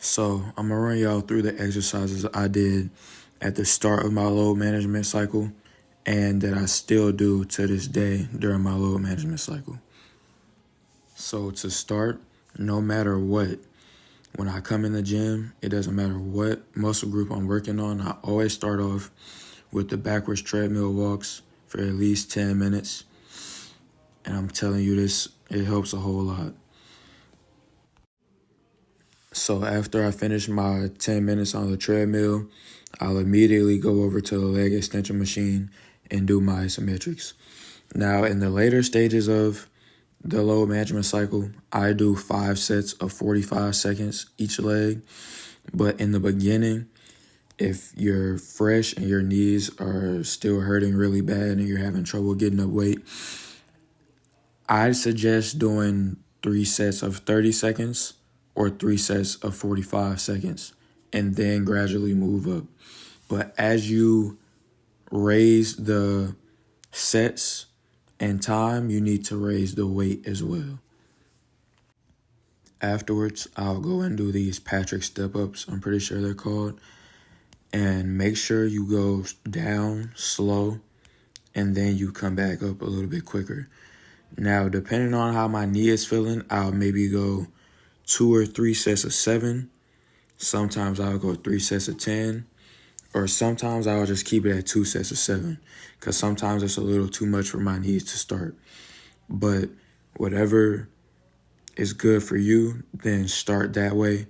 So I'm gonna run y'all through the exercises I did at the start of my load management cycle and that I still do to this day during my load management cycle. So to start, no matter what, when I come in the gym, it doesn't matter what muscle group I'm working on, I always start off with the backwards treadmill walks for at least 10 minutes. And I'm telling you this, it helps a whole lot. So after I finish my 10 minutes on the treadmill, I'll immediately go over to the leg extension machine and do my isometrics. Now, in the later stages of the load management cycle, I do 5 sets of 45 seconds each leg. But in the beginning, if you're fresh and your knees are still hurting really bad and you're having trouble getting up weight, I suggest doing 3 sets of 30 seconds or 3 sets of 45 seconds and then gradually move up. But as you raise the sets and time, you need to raise the weight as well. Afterwards, I'll go and do these Patrick step-ups, I'm pretty sure they're called. And make sure you go down slow and then you come back up a little bit quicker. Now, depending on how my knee is feeling, I'll maybe go 2 or 3 sets of 7. Sometimes I'll go 3 sets of 10. Or sometimes I'll just keep it at 2 sets of 7. Because sometimes it's a little too much for my knees to start. But whatever is good for you, then start that way.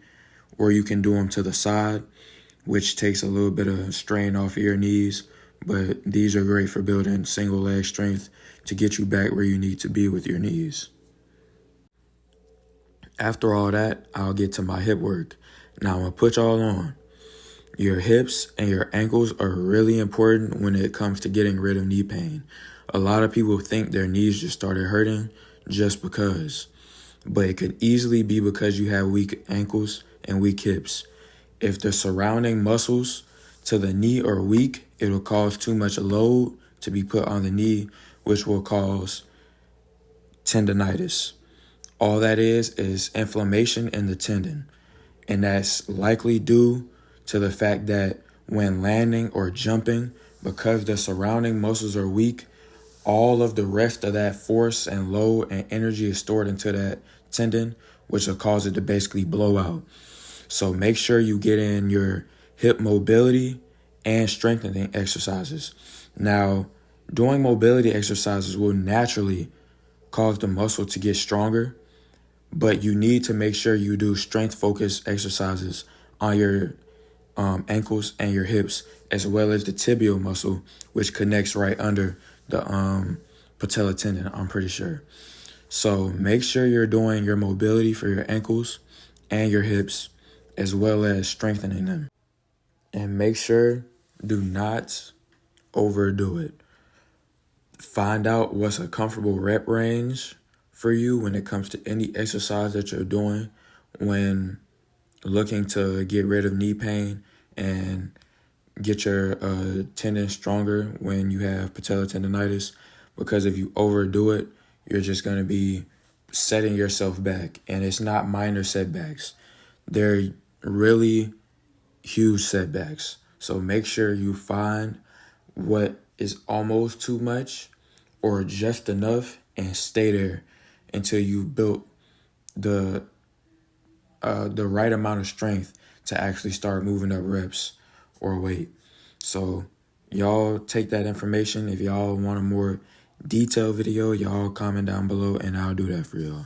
Or you can do them to the side, which takes a little bit of strain off of your knees. But these are great for building single leg strength to get you back where you need to be with your knees. After all that, I'll get to my hip work. Now I'm going to put y'all on. Your hips and your ankles are really important when it comes to getting rid of knee pain. A lot of people think their knees just started hurting just because. But it could easily be because you have weak ankles and weak hips. If the surrounding muscles to the knee are weak, it'll cause too much load to be put on the knee, which will cause tendonitis. All that is inflammation in the tendon. And that's likely due to the fact that when landing or jumping, because the surrounding muscles are weak, all of the rest of that force and load and energy is stored into that tendon, which will cause it to basically blow out. So make sure you get in your hip mobility and strengthening exercises. Now, doing mobility exercises will naturally cause the muscle to get stronger, but you need to make sure you do strength-focused exercises on your ankles and your hips, as well as the tibial muscle, which connects right under the patellar tendon, I'm pretty sure. So make sure you're doing your mobility for your ankles and your hips, as well as strengthening them. And make sure, do not overdo it. Find out what's a comfortable rep range for you when it comes to any exercise that you're doing when looking to get rid of knee pain and get your tendon stronger when you have patellar tendonitis. Because if you overdo it, you're just going to be setting yourself back. And it's not minor setbacks. They're really huge setbacks. So make sure you find what is almost too much or just enough and stay there until you've built the right amount of strength to actually start moving up reps or weight. So y'all take that information. If y'all want a more detailed video, y'all comment down below and I'll do that for y'all.